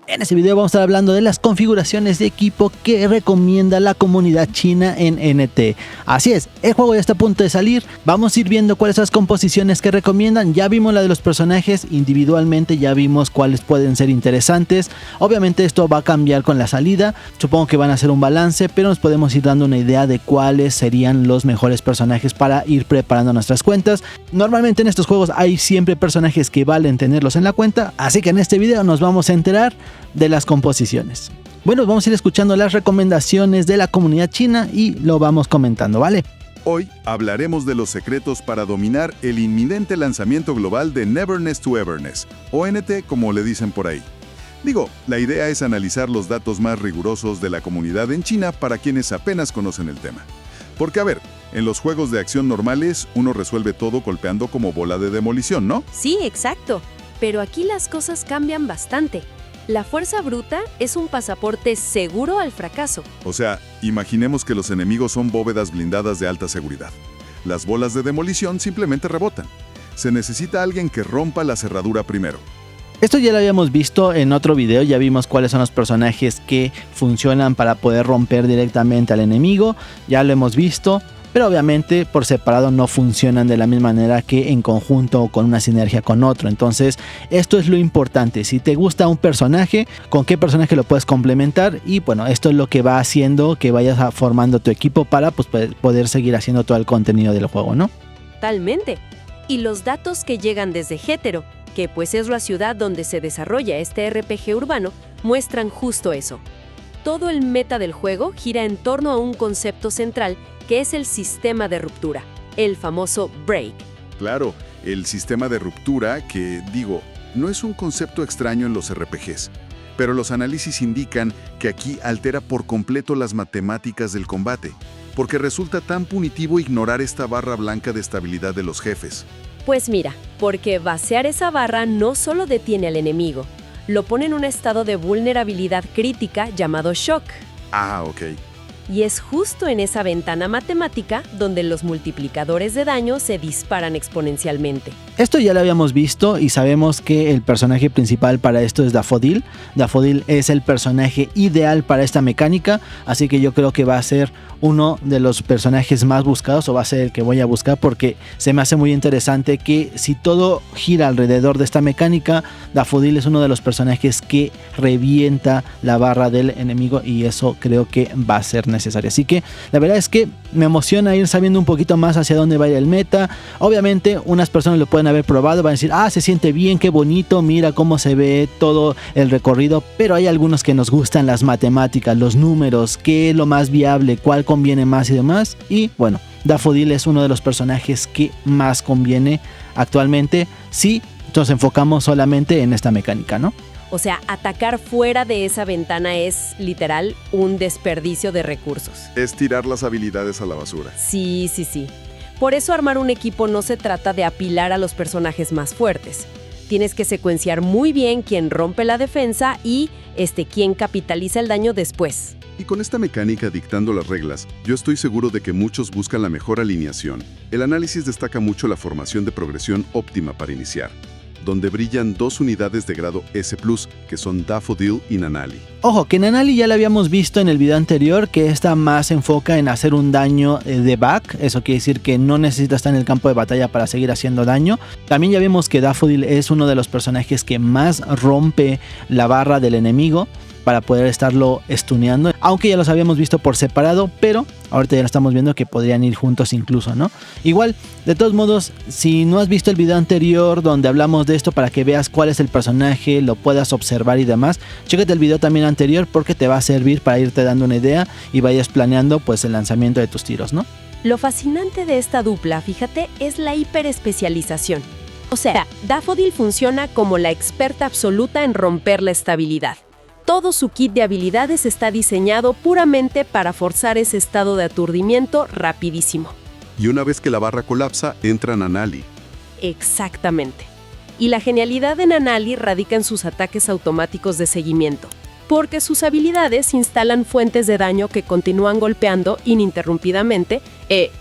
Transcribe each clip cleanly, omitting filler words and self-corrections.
En este video vamos a estar hablando de las configuraciones de equipo que recomienda la comunidad china en NT. Así es, el juego ya está a punto de salir, vamos a ir viendo cuáles son las composiciones que recomiendan. Ya vimos la de los personajes individualmente, ya vimos cuáles pueden ser interesantes. Obviamente esto va a cambiar con la salida, supongo que van a hacer un balance, pero nos podemos ir dando una idea de cuáles serían los mejores personajes para ir preparando nuestras cuentas. Normalmente en estos juegos hay siempre personajes que valen tenerlos en la cuenta, así que en este video nos vamos a enterar de las composiciones. Bueno, vamos a ir escuchando las recomendaciones de la comunidad china y lo vamos comentando, ¿vale? Hoy hablaremos de los secretos para dominar el inminente lanzamiento global de Neverness to Everness, o NT como le dicen por ahí. Digo, la idea es analizar los datos más rigurosos de la comunidad en China para quienes apenas conocen el tema. Porque a ver, en los juegos de acción normales uno resuelve todo golpeando como bola de demolición, ¿no? Sí, exacto. Pero aquí las cosas cambian bastante. La fuerza bruta es un pasaporte seguro al fracaso. O sea, imaginemos que los enemigos son bóvedas blindadas de alta seguridad. Las bolas de demolición simplemente rebotan. Se necesita alguien que rompa la cerradura primero. Esto ya lo habíamos visto en otro video, ya vimos cuáles son los personajes que funcionan para poder romper directamente al enemigo, ya lo hemos visto. Pero obviamente por separado no funcionan de la misma manera que en conjunto o con una sinergia con otro. Entonces esto es lo importante. Si te gusta un personaje, con qué personaje lo puedes complementar. Y bueno, esto es lo que va haciendo que vayas formando tu equipo para poder seguir haciendo todo el contenido del juego, ¿no? Totalmente. Y los datos que llegan desde Hétero, que pues es la ciudad donde se desarrolla este RPG urbano, muestran justo eso. Todo el meta del juego gira en torno a un concepto central que es el sistema de ruptura, el famoso break. Claro, el sistema de ruptura que, no es un concepto extraño en los RPGs, pero los análisis indican que aquí altera por completo las matemáticas del combate, porque resulta tan punitivo ignorar esta barra blanca de estabilidad de los jefes. Pues mira, porque vaciar esa barra no solo detiene al enemigo, lo pone en un estado de vulnerabilidad crítica llamado shock. Ah, ok. Y es justo en esa ventana matemática donde los multiplicadores de daño se disparan exponencialmente. Esto ya lo habíamos visto y sabemos que el personaje principal para esto es Daffodil. Daffodil es el personaje ideal para esta mecánica, así que yo creo que va a ser uno de los personajes más buscados, o va a ser el que voy a buscar, porque se me hace muy interesante que si todo gira alrededor de esta mecánica, Daffodil es uno de los personajes que revienta la barra del enemigo y eso creo que va a ser necesario. Así que la verdad es que me emociona ir sabiendo un poquito más hacia dónde va a ir el meta. Obviamente unas personas lo pueden haber probado, van a decir, se siente bien, qué bonito, mira cómo se ve todo el recorrido, pero hay algunos que nos gustan las matemáticas, los números, qué es lo más viable, cuál conviene más y demás. Y bueno, Daffodil es uno de los personajes que más conviene actualmente si nos enfocamos solamente en esta mecánica, ¿no? O sea, atacar fuera de esa ventana es, literal, un desperdicio de recursos. Es tirar las habilidades a la basura. Sí. Por eso armar un equipo no se trata de apilar a los personajes más fuertes. Tienes que secuenciar muy bien quién rompe la defensa y quién capitaliza el daño después. Y con esta mecánica dictando las reglas, yo estoy seguro de que muchos buscan la mejor alineación. El análisis destaca mucho la formación de progresión óptima para iniciar, donde brillan 2 unidades de grado S+, que son Daffodil y Nanali. Ojo, que Nanali ya la habíamos visto en el video anterior, que esta más se enfoca en hacer un daño de back. Eso quiere decir que no necesita estar en el campo de batalla para seguir haciendo daño. También ya vimos que Daffodil es uno de los personajes que más rompe la barra del enemigo para poder estarlo stuneando, aunque ya los habíamos visto por separado, pero ahorita ya lo estamos viendo que podrían ir juntos incluso, ¿no? Igual, de todos modos, si no has visto el video anterior donde hablamos de esto para que veas cuál es el personaje, lo puedas observar y demás, chécate el video también anterior porque te va a servir para irte dando una idea y vayas planeando pues el lanzamiento de tus tiros, ¿no? Lo fascinante de esta dupla, fíjate, es la hiperespecialización. O sea, Daffodil funciona como la experta absoluta en romper la estabilidad. Todo su kit de habilidades está diseñado puramente para forzar ese estado de aturdimiento rapidísimo. Y una vez que la barra colapsa, entra Nanali. Exactamente. Y la genialidad de Nanali radica en sus ataques automáticos de seguimiento, porque sus habilidades instalan fuentes de daño que continúan golpeando ininterrumpidamente,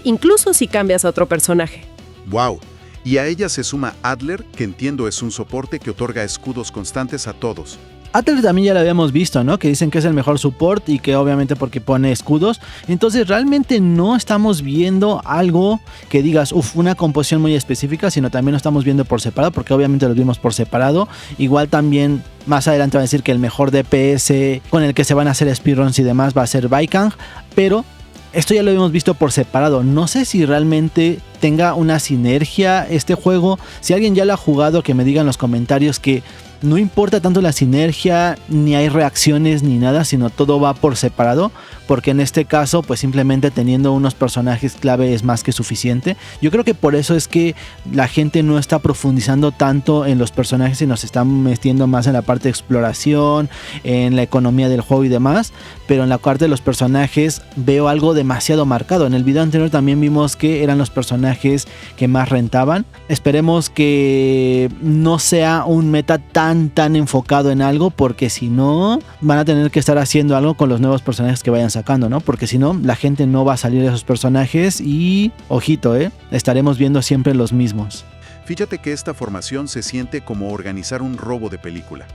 incluso si cambias a otro personaje. ¡Wow! Y a ella se suma Adler, que entiendo es un soporte que otorga escudos constantes a todos. Atlas también ya lo habíamos visto, ¿no? Que dicen que es el mejor support y que obviamente porque pone escudos. Entonces realmente no estamos viendo algo que digas, una composición muy específica, sino también lo estamos viendo por separado, porque obviamente lo vimos por separado. Igual también más adelante van a decir que el mejor DPS con el que se van a hacer speedruns y demás va a ser Baikang, pero esto ya lo hemos visto por separado. No sé si realmente tenga una sinergia este juego. Si alguien ya lo ha jugado, que me diga en los comentarios que no importa tanto la sinergia, ni hay reacciones ni nada, sino todo va por separado, porque en este caso pues simplemente teniendo unos personajes clave es más que suficiente. Yo creo que por eso es que la gente no está profundizando tanto en los personajes y nos están metiendo más en la parte de exploración, en la economía del juego y demás, pero en la parte de los personajes veo algo demasiado marcado. En el video anterior también vimos que eran los personajes que más rentaban. Esperemos que no sea un meta tan enfocado en algo, porque si no van a tener que estar haciendo algo con los nuevos personajes que vayan sacando, ¿no? Porque si no, la gente no va a salir de esos personajes y, ojito, estaremos viendo siempre los mismos. Fíjate que esta formación se siente como organizar un robo de película.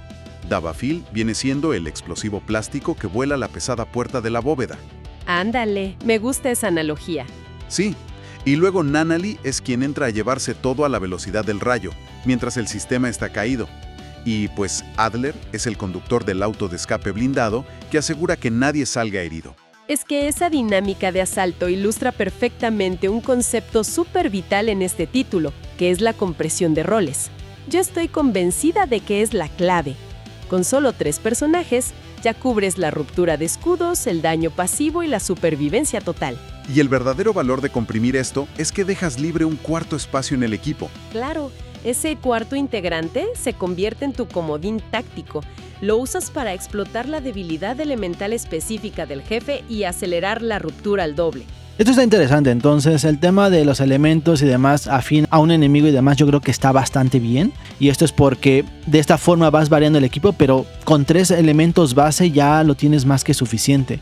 Davafil viene siendo el explosivo plástico que vuela la pesada puerta de la bóveda. Ándale, me gusta esa analogía. Sí, y luego Nanali es quien entra a llevarse todo a la velocidad del rayo, mientras el sistema está caído. Y pues Adler es el conductor del auto de escape blindado que asegura que nadie salga herido. Es que esa dinámica de asalto ilustra perfectamente un concepto súper vital en este título, que es la compresión de roles. Yo estoy convencida de que es la clave. Con solo 3 personajes, ya cubres la ruptura de escudos, el daño pasivo y la supervivencia total. Y el verdadero valor de comprimir esto es que dejas libre un cuarto espacio en el equipo. Claro, ese cuarto integrante se convierte en tu comodín táctico. Lo usas para explotar la debilidad elemental específica del jefe y acelerar la ruptura al doble. Esto está interesante. Entonces el tema de los elementos y demás afín a un enemigo y demás, yo creo que está bastante bien, y esto es porque de esta forma vas variando el equipo, pero con 3 elementos base ya lo tienes más que suficiente.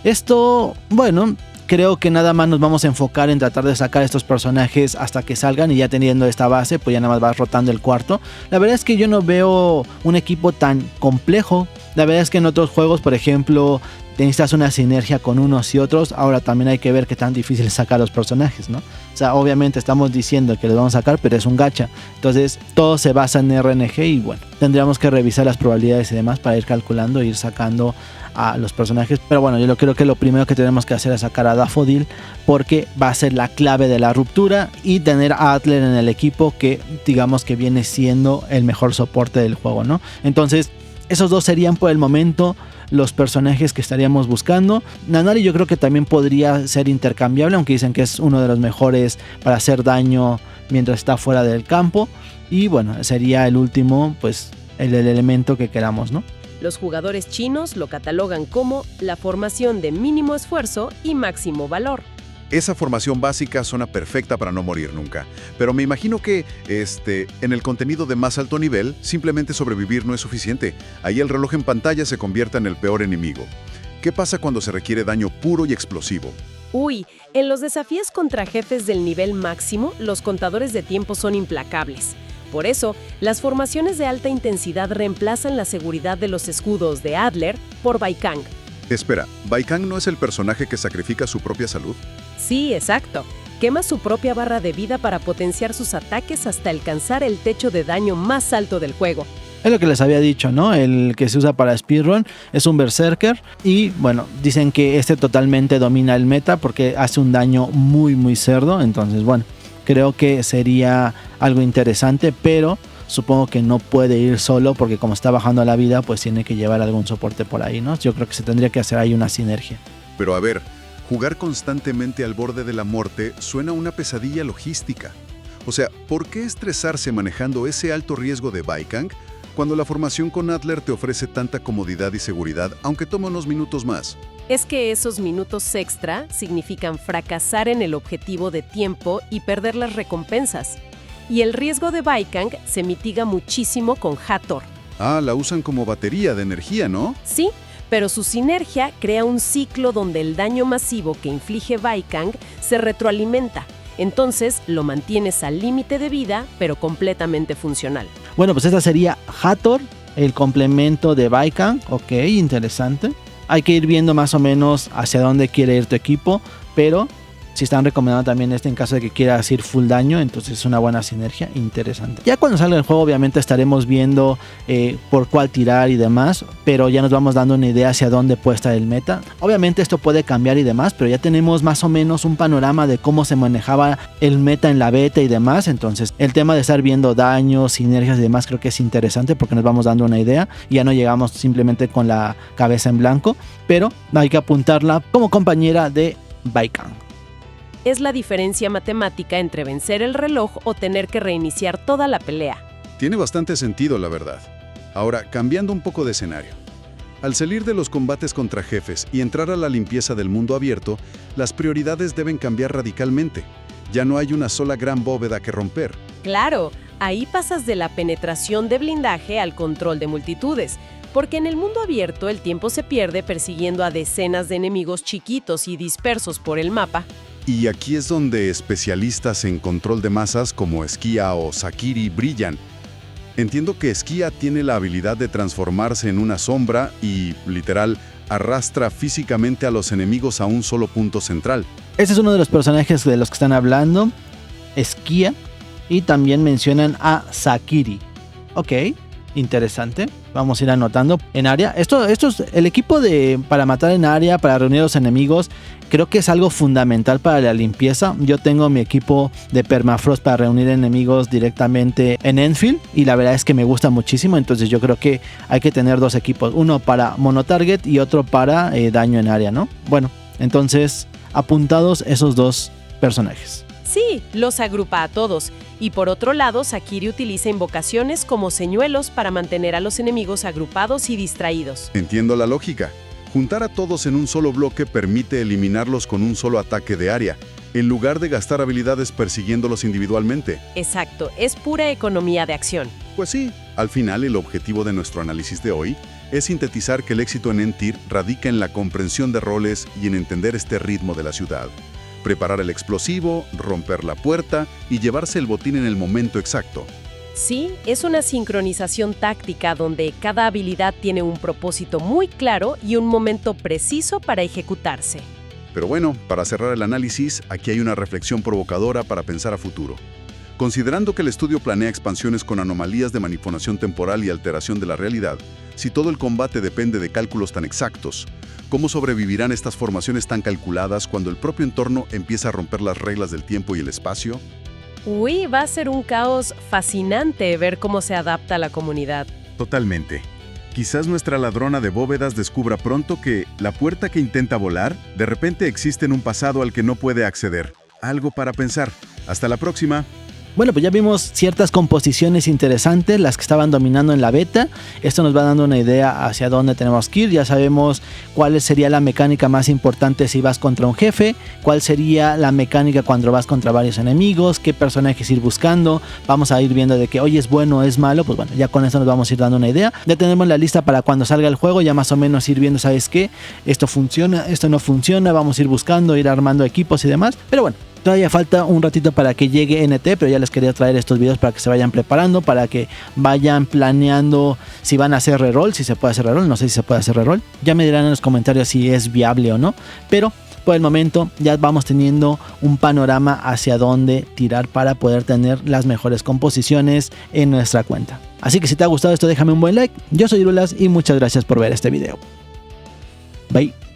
Esto, bueno, creo que nada más nos vamos a enfocar en tratar de sacar estos personajes hasta que salgan, y ya teniendo esta base pues ya nada más vas rotando el cuarto. La verdad es que yo no veo un equipo tan complejo. La verdad es que en otros juegos, por ejemplo, necesitas una sinergia con unos y otros. Ahora también hay que ver qué tan difícil es sacar los personajes, ¿no? O sea, obviamente estamos diciendo que los vamos a sacar, pero es un gacha. Entonces todo se basa en RNG y bueno, tendríamos que revisar las probabilidades y demás para ir calculando e ir sacando a los personajes. Pero bueno, yo creo que lo primero que tenemos que hacer es sacar a Daffodil, porque va a ser la clave de la ruptura, y tener a Adler en el equipo, que digamos que viene siendo el mejor soporte del juego, ¿no? Entonces esos 2 serían por el momento los personajes que estaríamos buscando. Nanali yo creo que también podría ser intercambiable, aunque dicen que es uno de los mejores para hacer daño mientras está fuera del campo. Y bueno, sería el último, pues el elemento que queramos, ¿no? Los jugadores chinos lo catalogan como la formación de mínimo esfuerzo y máximo valor. Esa formación básica suena perfecta para no morir nunca, pero me imagino que, en el contenido de más alto nivel, simplemente sobrevivir no es suficiente. Ahí el reloj en pantalla se convierte en el peor enemigo. ¿Qué pasa cuando se requiere daño puro y explosivo? Uy, en los desafíos contra jefes del nivel máximo, los contadores de tiempo son implacables. Por eso, las formaciones de alta intensidad reemplazan la seguridad de los escudos de Adler por Baikang. Espera, ¿Baikang no es el personaje que sacrifica su propia salud? Sí, exacto. Quema su propia barra de vida para potenciar sus ataques hasta alcanzar el techo de daño más alto del juego. Es lo que les había dicho, ¿no? El que se usa para speedrun es un berserker, y bueno, dicen que totalmente domina el meta porque hace un daño muy cerdo. Entonces bueno, creo que sería algo interesante, pero supongo que no puede ir solo, porque como está bajando la vida, pues tiene que llevar algún soporte por ahí, ¿no? Yo creo que se tendría que hacer ahí una sinergia. Pero a ver, jugar constantemente al borde de la muerte suena a una pesadilla logística. O sea, ¿por qué estresarse manejando ese alto riesgo de Baikang cuando la formación con Adler te ofrece tanta comodidad y seguridad, aunque tome unos minutos más? Es que esos minutos extra significan fracasar en el objetivo de tiempo y perder las recompensas. Y el riesgo de Baikang se mitiga muchísimo con Hathor. Ah, la usan como batería de energía, ¿no? Sí, pero su sinergia crea un ciclo donde el daño masivo que inflige Baikang se retroalimenta. Entonces lo mantienes al límite de vida, pero completamente funcional. Bueno, pues esta sería Hathor el complemento de Baikan. Ok, interesante. Hay que ir viendo más o menos hacia dónde quiere ir tu equipo, pero si están recomendando también en caso de que quieras ir full daño, entonces es una buena sinergia, interesante. Ya cuando salga el juego obviamente estaremos viendo por cuál tirar y demás, pero ya nos vamos dando una idea hacia dónde puede estar el meta. Obviamente esto puede cambiar y demás, pero ya tenemos más o menos un panorama de cómo se manejaba el meta en la beta y demás. Entonces el tema de estar viendo daños, sinergias y demás creo que es interesante porque nos vamos dando una idea y ya no llegamos simplemente con la cabeza en blanco, pero hay que apuntarla como compañera de Baikan. Es la diferencia matemática entre vencer el reloj o tener que reiniciar toda la pelea. Tiene bastante sentido, la verdad. Ahora, cambiando un poco de escenario. Al salir de los combates contra jefes y entrar a la limpieza del mundo abierto, las prioridades deben cambiar radicalmente. Ya no hay una sola gran bóveda que romper. Claro, ahí pasas de la penetración de blindaje al control de multitudes, porque en el mundo abierto el tiempo se pierde persiguiendo a decenas de enemigos chiquitos y dispersos por el mapa. Y aquí es donde especialistas en control de masas como Skia o Sakiri brillan. Entiendo que Skia tiene la habilidad de transformarse en una sombra y, literal, arrastra físicamente a los enemigos a un solo punto central. Ese es uno de los personajes de los que están hablando, Skia, y también mencionan a Sakiri. Ok, interesante. Vamos a ir anotando en área. Esto es el equipo para matar en área, para reunir a los enemigos. Creo que es algo fundamental para la limpieza. Yo tengo mi equipo de Permafrost para reunir enemigos directamente en Enfield y la verdad es que me gusta muchísimo. Entonces yo creo que hay que tener dos equipos, uno para monotarget y otro para daño en área, ¿no? Bueno, entonces apuntados esos dos personajes. Sí, los agrupa a todos. Y por otro lado, Sakiri utiliza invocaciones como señuelos para mantener a los enemigos agrupados y distraídos. Entiendo la lógica. Juntar a todos en un solo bloque permite eliminarlos con un solo ataque de área, en lugar de gastar habilidades persiguiéndolos individualmente. Exacto, es pura economía de acción. Pues sí, al final el objetivo de nuestro análisis de hoy es sintetizar que el éxito en Entir radica en la comprensión de roles y en entender este ritmo de la ciudad. Preparar el explosivo, romper la puerta y llevarse el botín en el momento exacto. Sí, es una sincronización táctica donde cada habilidad tiene un propósito muy claro y un momento preciso para ejecutarse. Pero bueno, para cerrar el análisis, aquí hay una reflexión provocadora para pensar a futuro. Considerando que el estudio planea expansiones con anomalías de manipulación temporal y alteración de la realidad, si todo el combate depende de cálculos tan exactos, ¿cómo sobrevivirán estas formaciones tan calculadas cuando el propio entorno empieza a romper las reglas del tiempo y el espacio? Uy, va a ser un caos fascinante ver cómo se adapta la comunidad. Totalmente. Quizás nuestra ladrona de bóvedas descubra pronto que la puerta que intenta volar, de repente existe en un pasado al que no puede acceder. Algo para pensar. Hasta la próxima. Bueno, pues ya vimos ciertas composiciones interesantes, las que estaban dominando en la beta. Esto nos va dando una idea hacia dónde tenemos que ir. Ya sabemos cuál sería la mecánica más importante si vas contra un jefe, cuál sería la mecánica cuando vas contra varios enemigos, qué personajes ir buscando. Vamos a ir viendo de que hoy es bueno o es malo. Pues bueno, ya con eso nos vamos a ir dando una idea. Ya tenemos la lista para cuando salga el juego, ya más o menos ir viendo, ¿sabes qué? Esto funciona, esto no funciona. Vamos a ir buscando, ir armando equipos y demás. Pero bueno, todavía falta un ratito para que llegue NT, pero ya les quería traer estos videos para que se vayan preparando, para que vayan planeando si van a hacer reroll, si se puede hacer reroll, no sé si se puede hacer reroll. Ya me dirán en los comentarios si es viable o no, pero por el momento ya vamos teniendo un panorama hacia dónde tirar para poder tener las mejores composiciones en nuestra cuenta. Así que si te ha gustado esto, déjame un buen like. Yo soy Irulas y muchas gracias por ver este video. Bye.